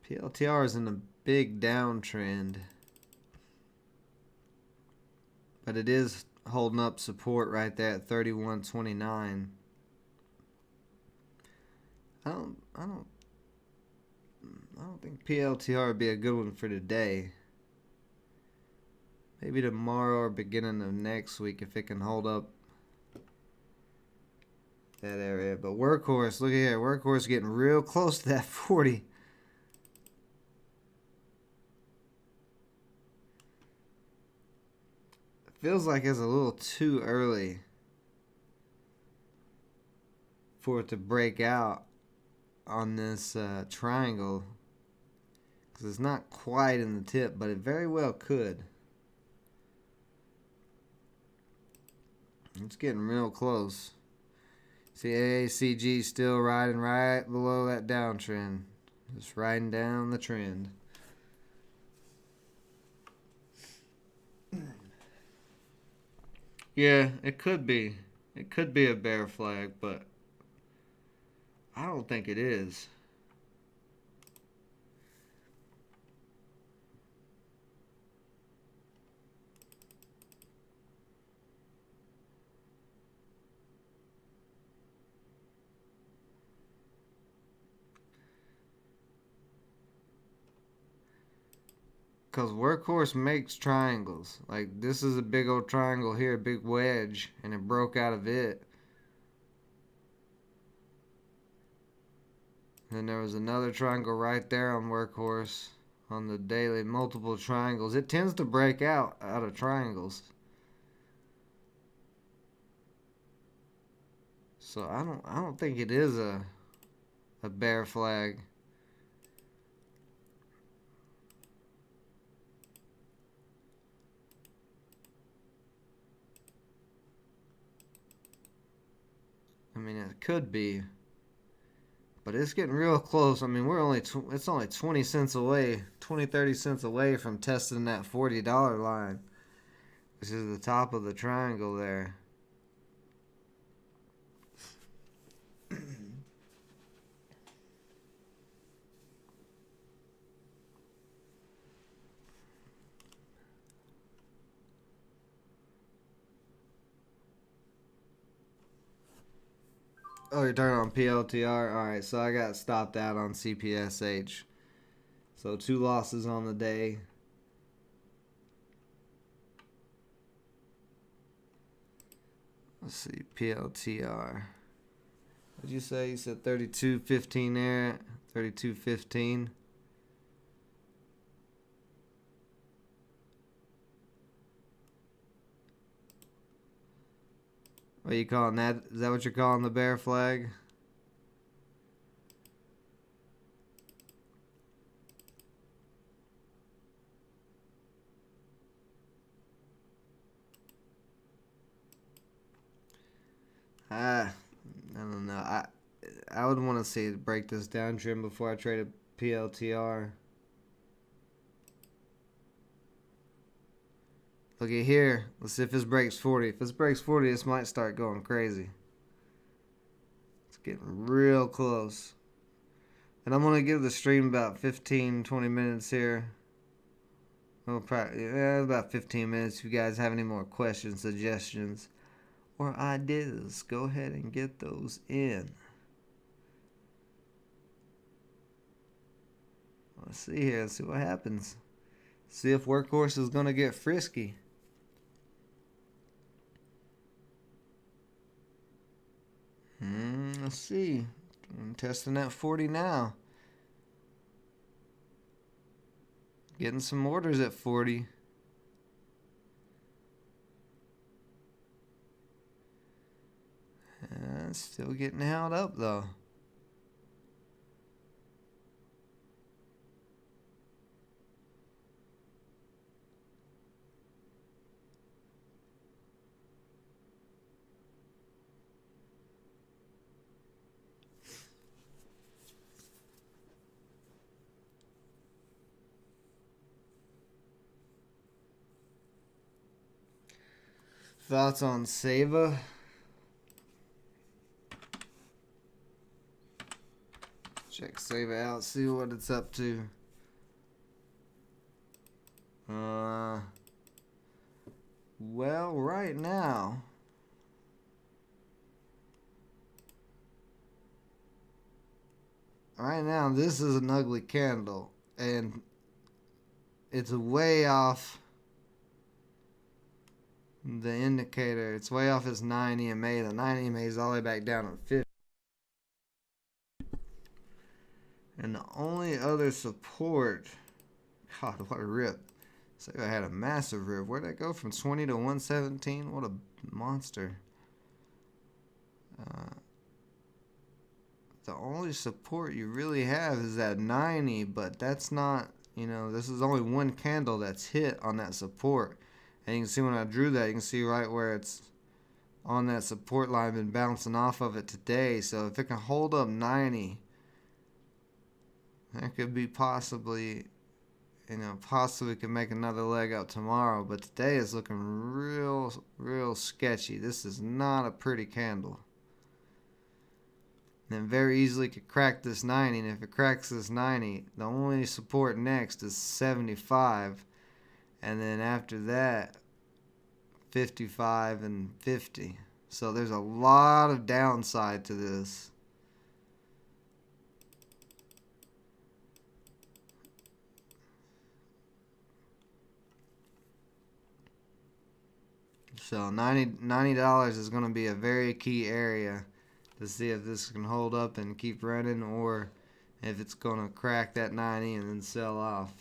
PLTR is in a big downtrend, but it is holding up support right there at 31.29. I don't think PLTR would be a good one for today. Maybe tomorrow or beginning of next week if it can hold up that area. But Workhorse, look at here. Workhorse getting real close to that 40. It feels like it's a little too early for it to break out on this triangle. Because it's not quite in the tip, but it very well could. It's getting real close. See, AACG still riding right below that downtrend. Just riding down the trend. Yeah, it could be. It could be a bear flag, but I don't think it is. Because Workhorse makes triangles. Like, this is a big old triangle here, a big wedge, and it broke out of it. Then there was another triangle right there on Workhorse on the daily, multiple triangles. It tends to break out of triangles. So I don't think it is a bear flag. I mean, it could be, but it's getting real close. I mean, it's only 20 cents away, 20 30 cents away from testing that $40 line, which is the top of the triangle there. Oh, you're talking on PLTR? Alright, so I got stopped out on CPSH. So 2 losses on the day. Let's see, PLTR. What'd you say? You said 32.15 there. 32.15. What are you calling that? Is that what you're calling the bear flag? I don't know. I would want to see it break this downtrend before I trade a PLTR. Look at here. Let's see if this breaks 40. If this breaks 40, this might start going crazy. It's getting real close. And I'm going to give the stream about 15-20 minutes here. Well, probably, yeah, about 15 minutes. If you guys have any more questions, suggestions, or ideas, go ahead and get those in. Let's see here. Let's see what happens. See if Workhorse is going to get frisky. Let's see. I'm testing that 40 now. Getting some orders at 40. Still getting held up though. Thoughts on Seva? Check Seva out, see what it's up to. Well, right now, this is an ugly candle, and it's way off the indicator. It's way off its 9 EMA. The 9 EMA is all the way back down to 50. And the only other support, God, what a rip. So I had a massive rip. Where'd that go from 20 to 117? What a monster. The only support you really have is that 90, but that's not, this is only one candle that's hit on that support. And you can see when I drew that, you can see right where it's on that support line, been bouncing off of it today. So if it can hold up 90, that could be possibly, possibly could make another leg up tomorrow. But today is looking real sketchy. This is not a pretty candle. And very easily could crack this 90. And if it cracks this 90, the only support next is 75. And then after that, 55 and 50. So there's a lot of downside to this. So $90 is going to be a very key area to see if this can hold up and keep running, or if it's going to crack that 90 and then sell off.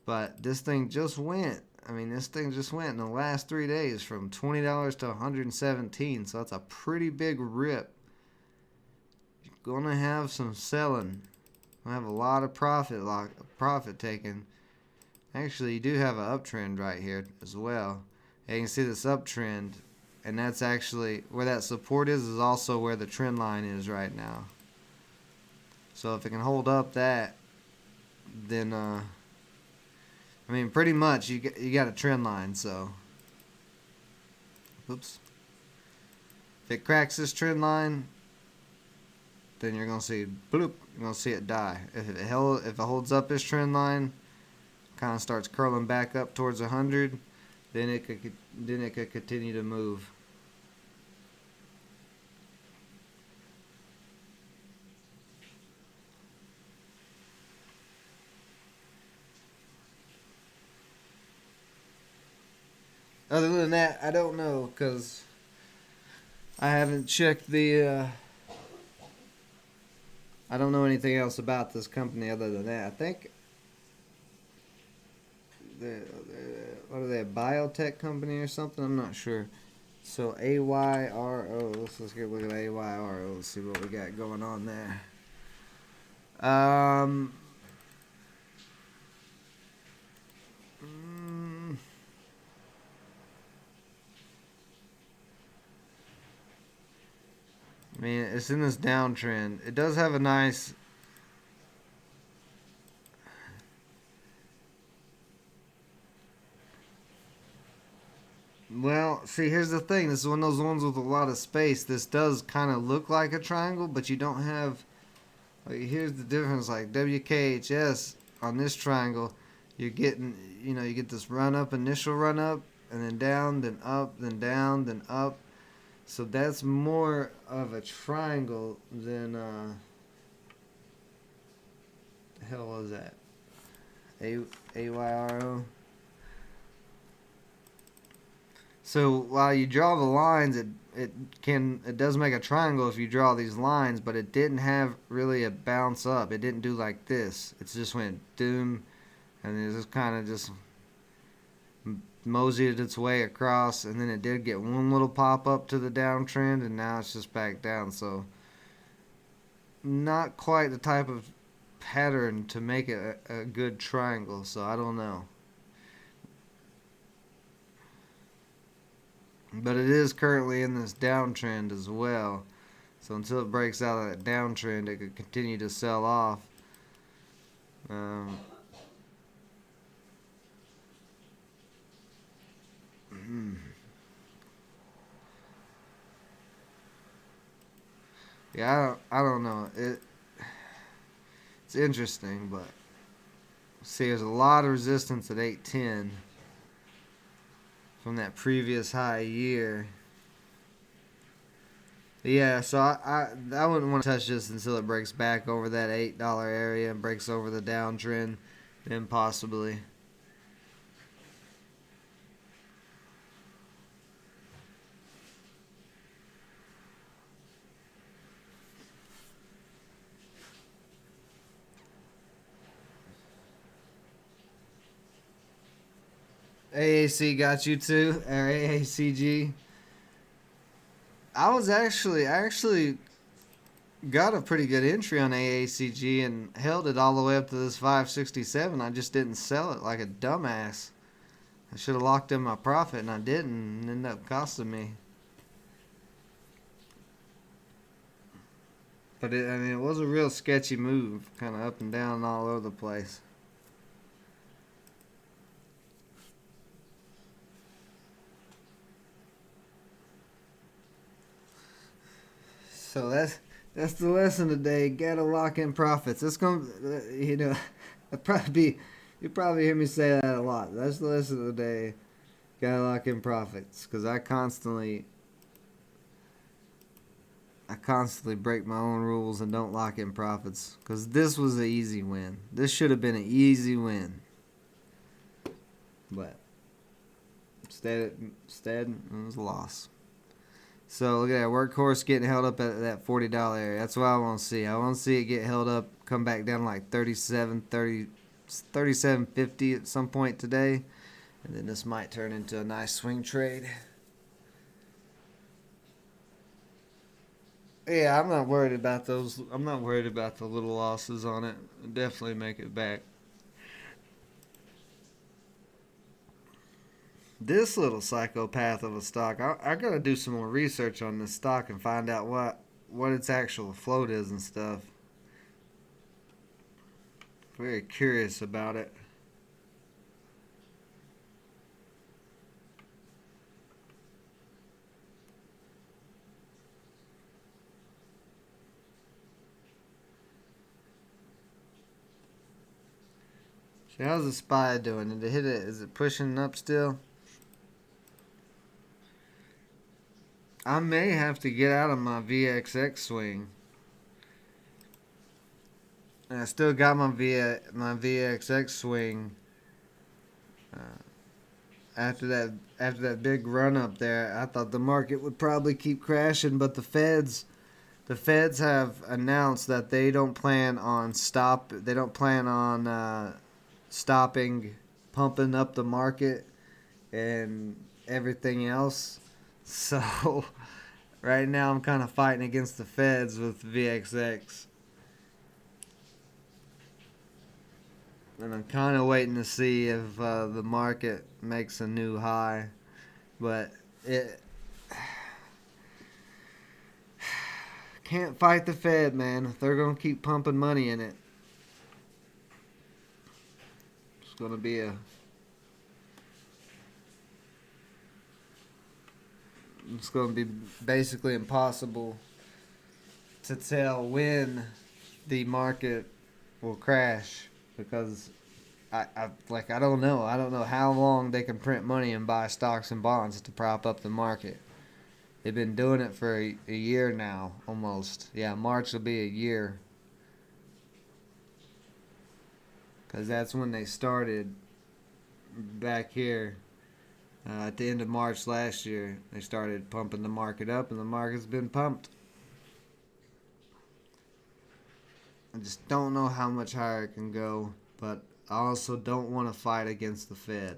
But this thing just went. This thing just went in the last 3 days from $20 to $117. So that's a pretty big rip. You're going to have some selling. You'll have a lot of profit taken. Actually, you do have an uptrend right here as well. You can see this uptrend, and that's actually where that support is also where the trend line is right now. So if it can hold up that, then pretty much you got a trend line. So oops, if it cracks this trend line, then you're gonna see bloop. You're gonna see it die. If it holds up this trend line, kind of starts curling back up towards 100, then it could continue to move. Other than that, I don't know, because I haven't checked the I don't know anything else about this company other than that. I think what are they, a biotech company or something? I'm not sure. So AYRO, let's get a look at AYRO. Let's see what we got going on there. It's in this downtrend. It does have a nice... Well, see, here's the thing. This is one of those ones with a lot of space. This does kind of look like a triangle, but you don't have... here's the difference. Like WKHS on this triangle, you're getting, you get this run up, initial run up, and then down, then up, then down, then up. So that's more of a triangle than, the hell was that? AYRO. So while you draw the lines, it does make a triangle if you draw these lines, but it didn't have really a bounce up. It didn't do like this. It just went doom, and it just kind of just moseyed its way across, and then it did get one little pop up to the downtrend, and now it's just back down. So not quite the type of pattern to make it a good triangle. So I don't know. But it is currently in this downtrend as well. So until it breaks out of that downtrend, it could continue to sell off. Yeah, I don't know. It's interesting, but see, there's a lot of resistance at 810 from that previous high year. Yeah, so I wouldn't want to touch this until it breaks back over that $8 area and breaks over the downtrend, then possibly. AAC got you too, or AACG. I actually got a pretty good entry on AACG and held it all the way up to this 567. I just didn't sell it like a dumbass. I should have locked in my profit, and I didn't, and it ended up costing me. But it was a real sketchy move, kind of up and down all over the place. So that's the lesson today. Gotta lock in profits. It's gonna, you probably hear me say that a lot. That's the lesson of the day. Gotta lock in profits, because I constantly break my own rules and don't lock in profits. Because this was an easy win. This should have been an easy win. But instead it was a loss. So look at that workhorse getting held up at that $40 area. That's what I want to see. I want to see it get held up, come back down to like 37.50 at some point today. And then this might turn into a nice swing trade. Yeah, I'm not worried about those. I'm not worried about the little losses on it. I'll definitely make it back. This little psychopath of a stock, I gotta do some more research on this stock and find out what its actual float is and stuff. Very curious about it. So how's the SPY doing? Did it hit it? Is it pushing up still? I may have to get out of my VXX swing. And I still got my VXX swing. Uh, after that big run up there, I thought the market would probably keep crashing, but the Feds have announced that they don't plan on stopping pumping up the market and everything else. So right now I'm kind of fighting against the Feds with VXX. And I'm kind of waiting to see if the market makes a new high. But it can't fight the Fed, man. They're going to keep pumping money in it. It's going to be it's going to be basically impossible to tell when the market will crash, because I don't know. I don't know how long they can print money and buy stocks and bonds to prop up the market. They've been doing it for a year now, almost. Yeah, March will be a year. Because that's when they started back here. At the end of March last year, they started pumping the market up, and the market's been pumped. I just don't know how much higher it can go, but I also don't want to fight against the Fed.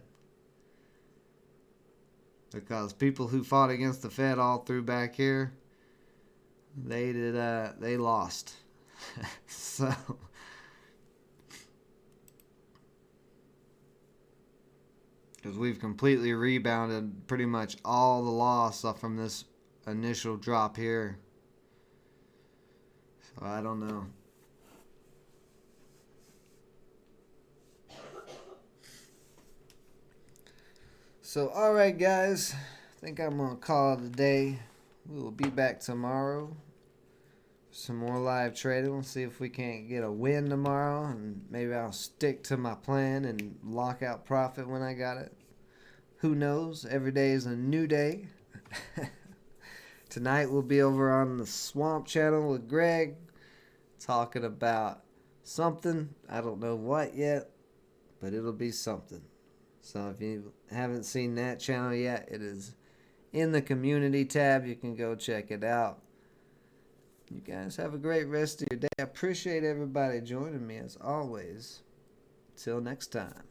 Because people who fought against the Fed all through back here, they lost. So because we've completely rebounded pretty much all the loss off from this initial drop here. So I don't know. So alright guys, I think I'm going to call it a day. We will be back tomorrow. Some more live trading. We'll see if we can't get a win tomorrow, and maybe I'll stick to my plan and lock out profit when I got it. Who knows? Every day is a new day. Tonight we'll be over on the Swamp Channel with Greg, talking about something. I don't know what yet, but it'll be something. So if you haven't seen that channel yet, it is in the community tab. You can go check it out. You guys have a great rest of your day. I appreciate everybody joining me as always. Till next time.